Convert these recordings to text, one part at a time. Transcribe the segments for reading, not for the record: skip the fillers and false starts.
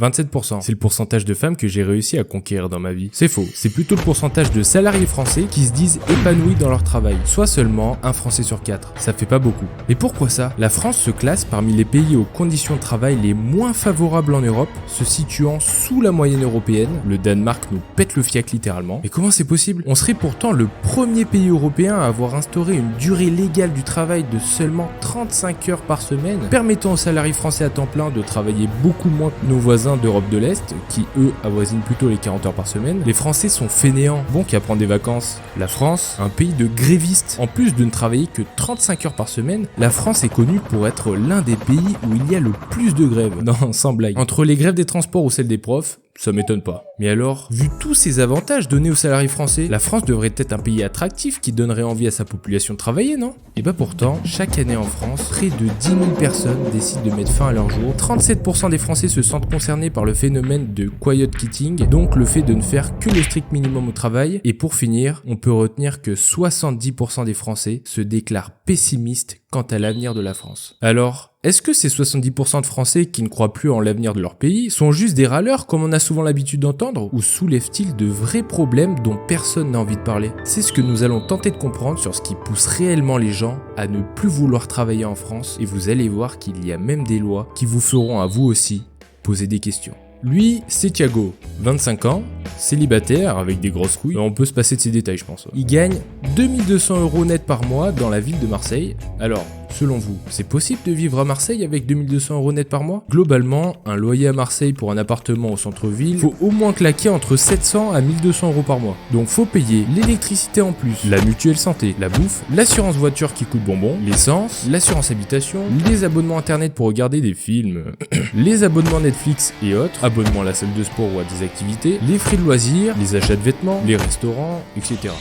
27%. C'est le pourcentage de femmes que j'ai réussi à conquérir dans ma vie. C'est faux. C'est plutôt le pourcentage de salariés français qui se disent épanouis dans leur travail. Soit seulement un Français sur 4. Ça fait pas beaucoup. Mais pourquoi ça? La France se classe parmi les pays aux conditions de travail les moins favorables en Europe, se situant sous la moyenne européenne. Le Danemark nous pète le fiac littéralement. Mais comment c'est possible? On serait pourtant le premier pays européen à avoir instauré une durée légale du travail de seulement 35 heures par semaine, permettant aux salariés français à temps plein de travailler beaucoup moins que nos voisins d'Europe de l'Est, qui eux avoisinent plutôt les 40 heures par semaine. Les Français sont fainéants, bon qu'à prendre des vacances. La France, un pays de grévistes. En plus de ne travailler que 35 heures par semaine, la France est connue pour être l'un des pays où il y a le plus de grèves. Non, sans blague. Entre les grèves des transports ou celles des profs, ça m'étonne pas. Mais alors, vu tous ces avantages donnés aux salariés français, la France devrait être un pays attractif qui donnerait envie à sa population de travailler, non? Et bah pourtant, chaque année en France, près de 10 000 personnes décident de mettre fin à leur jour. 37% des Français se sentent concernés par le phénomène de quiet quitting, donc le fait de ne faire que le strict minimum au travail. Et pour finir, on peut retenir que 70% des Français se déclarent pessimistes quant à l'avenir de la France. Alors, est-ce que ces 70% de Français qui ne croient plus en l'avenir de leur pays sont juste des râleurs comme on a souvent l'habitude d'entendre, ou soulèvent-ils de vrais problèmes dont personne n'a envie de parler? C'est ce que nous allons tenter de comprendre sur ce qui pousse réellement les gens à ne plus vouloir travailler en France, et vous allez voir qu'il y a même des lois qui vous feront à vous aussi poser des questions. Lui, c'est Thiago, 25 ans, célibataire avec des grosses couilles. On peut se passer de ces détails, je pense. Il gagne 2200 € net par mois dans la ville de Marseille. Alors, selon vous, c'est possible de vivre à Marseille avec 2200 € net par mois? Globalement, un loyer à Marseille pour un appartement au centre-ville, faut au moins claquer entre 700 à 1200 € par mois. Donc faut payer l'électricité en plus, la mutuelle santé, la bouffe, l'assurance voiture qui coûte bonbon, l'essence, l'assurance habitation, les abonnements internet pour regarder des films, les abonnements Netflix et autres, abonnements à la salle de sport ou à des activités, les frais de loisirs, les achats de vêtements, les restaurants, etc.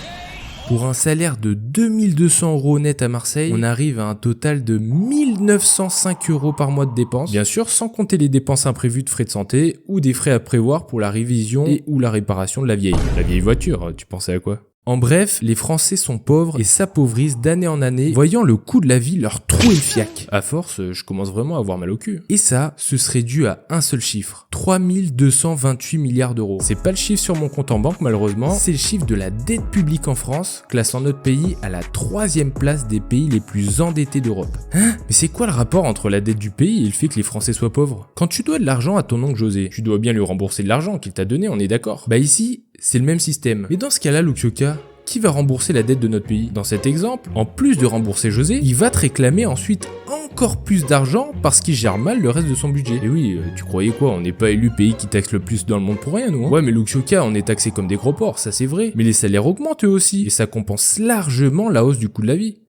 Pour un salaire de 2200 € net à Marseille, on arrive à un total de 1905 € par mois de dépenses. Bien sûr, sans compter les dépenses imprévues de frais de santé ou des frais à prévoir pour la révision et ou la réparation de la vieille voiture. Tu pensais à quoi? En bref, les Français sont pauvres et s'appauvrissent d'année en année, voyant le coût de la vie leur trouer le fiac. À force, je commence vraiment à avoir mal au cul. Et ça, ce serait dû à un seul chiffre. 3228 milliards d'euros. C'est pas le chiffre sur mon compte en banque malheureusement, c'est le chiffre de la dette publique en France, classant notre pays à la 3e place des pays les plus endettés d'Europe. Hein? Mais c'est quoi le rapport entre la dette du pays et le fait que les Français soient pauvres? Quand tu dois de l'argent à ton oncle José, tu dois bien lui rembourser de l'argent qu'il t'a donné, on est d'accord? Bah ici, c'est le même système. Mais dans ce cas-là, Luxioka, qui va rembourser la dette de notre pays? Dans cet exemple, en plus de rembourser José, il va te réclamer ensuite encore plus d'argent parce qu'il gère mal le reste de son budget. Et oui, tu croyais quoi? On n'est pas élu pays qui taxe le plus dans le monde pour rien, nous. Ouais, mais Luxioka, on est taxé comme des gros porcs, ça c'est vrai. Mais les salaires augmentent eux aussi, et ça compense largement la hausse du coût de la vie.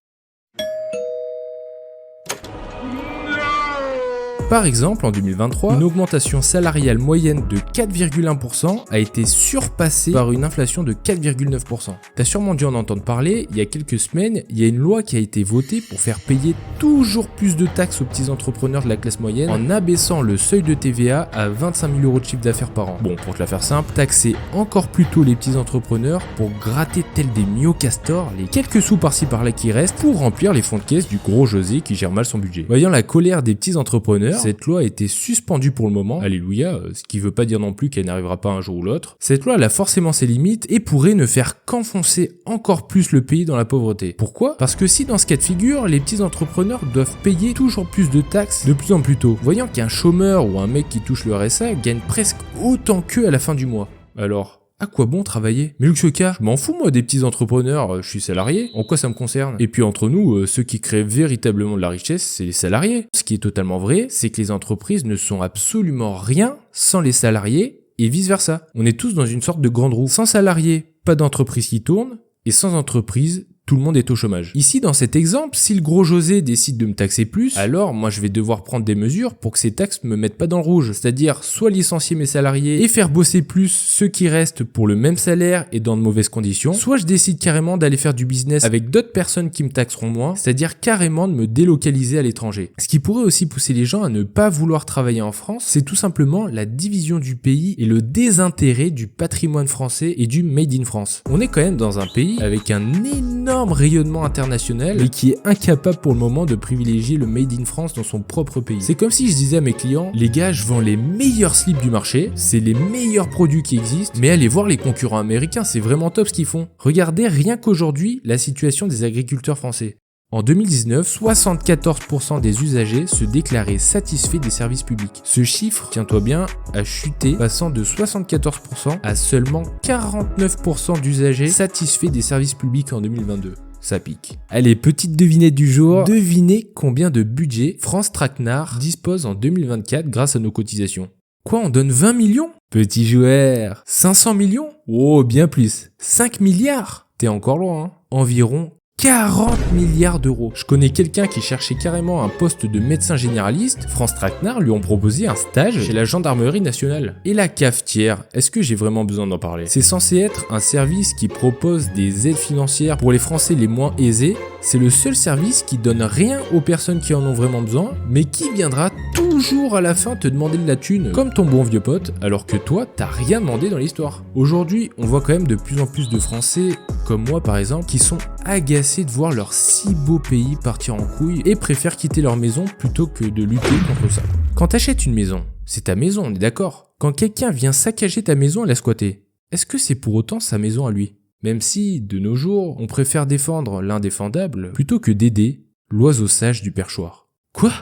Par exemple, en 2023, une augmentation salariale moyenne de 4,1% a été surpassée par une inflation de 4,9%. T'as sûrement dû en entendre parler, il y a quelques semaines, il y a une loi qui a été votée pour faire payer toujours plus de taxes aux petits entrepreneurs de la classe moyenne en abaissant le seuil de TVA à 25 000 € de chiffre d'affaires par an. Bon, pour te la faire simple, taxer encore plus tôt les petits entrepreneurs pour gratter tels des myocastors les quelques sous par-ci par-là qui restent pour remplir les fonds de caisse du gros José qui gère mal son budget. Voyant la colère des petits entrepreneurs, cette loi a été suspendue pour le moment, alléluia, ce qui veut pas dire non plus qu'elle n'arrivera pas un jour ou l'autre. Cette loi elle a forcément ses limites et pourrait ne faire qu'enfoncer encore plus le pays dans la pauvreté. Pourquoi? Parce que si dans ce cas de figure, les petits entrepreneurs doivent payer toujours plus de taxes de plus en plus tôt, voyant qu'un chômeur ou un mec qui touche le RSA gagne presque autant qu'eux à la fin du mois. Alors, à quoi bon travailler? Mais Luxioka, je m'en fous moi des petits entrepreneurs, je suis salarié, en quoi ça me concerne? Et puis entre nous, ceux qui créent véritablement de la richesse, c'est les salariés. Ce qui est totalement vrai, c'est que les entreprises ne sont absolument rien sans les salariés et vice versa. On est tous dans une sorte de grande roue. Sans salariés, pas d'entreprise qui tourne, et sans entreprise, tout le monde est au chômage. Ici, dans cet exemple, si le gros José décide de me taxer plus, alors moi je vais devoir prendre des mesures pour que ces taxes me mettent pas dans le rouge. C'est-à-dire soit licencier mes salariés et faire bosser plus ceux qui restent pour le même salaire et dans de mauvaises conditions, soit je décide carrément d'aller faire du business avec d'autres personnes qui me taxeront moins, c'est-à-dire carrément de me délocaliser à l'étranger. Ce qui pourrait aussi pousser les gens à ne pas vouloir travailler en France, c'est tout simplement la division du pays et le désintérêt du patrimoine français et du Made in France. On est quand même dans un pays avec un énorme énorme rayonnement international, mais qui est incapable pour le moment de privilégier le Made in France dans son propre pays. C'est comme si je disais à mes clients, les gars, je vends les meilleurs slips du marché, c'est les meilleurs produits qui existent, mais allez voir les concurrents américains, c'est vraiment top ce qu'ils font. Regardez rien qu'aujourd'hui la situation des agriculteurs français. En 2019, 74% des usagers se déclaraient satisfaits des services publics. Ce chiffre, tiens-toi bien, a chuté, passant de 74% à seulement 49% d'usagers satisfaits des services publics en 2022. Ça pique. Allez, petite devinette du jour. Devinez combien de budget France Traquenard dispose en 2024 grâce à nos cotisations. Quoi, on donne 20 millions? Petit joueur. 500 millions? Oh, bien plus. 5 milliards? T'es encore loin, hein. Environ 40 milliards d'euros. Je connais quelqu'un qui cherchait carrément un poste de médecin généraliste. France Traquenard lui ont proposé un stage chez la gendarmerie nationale. Et la cafetière, est-ce que j'ai vraiment besoin d'en parler? C'est censé être un service qui propose des aides financières pour les Français les moins aisés. C'est le seul service qui donne rien aux personnes qui en ont vraiment besoin, mais qui viendra toujours à la fin te demander de la thune, comme ton bon vieux pote, alors que toi, t'as rien demandé dans l'histoire. Aujourd'hui, on voit quand même de plus en plus de Français, comme moi par exemple, qui sont agacés de voir leur si beau pays partir en couille et préfèrent quitter leur maison plutôt que de lutter contre ça. Quand t'achètes une maison, c'est ta maison, on est d'accord. Quand quelqu'un vient saccager ta maison et la squatter, est-ce que c'est pour autant sa maison à lui? Même si, de nos jours, on préfère défendre l'indéfendable plutôt que d'aider l'oiseau sage du perchoir. Quoi ?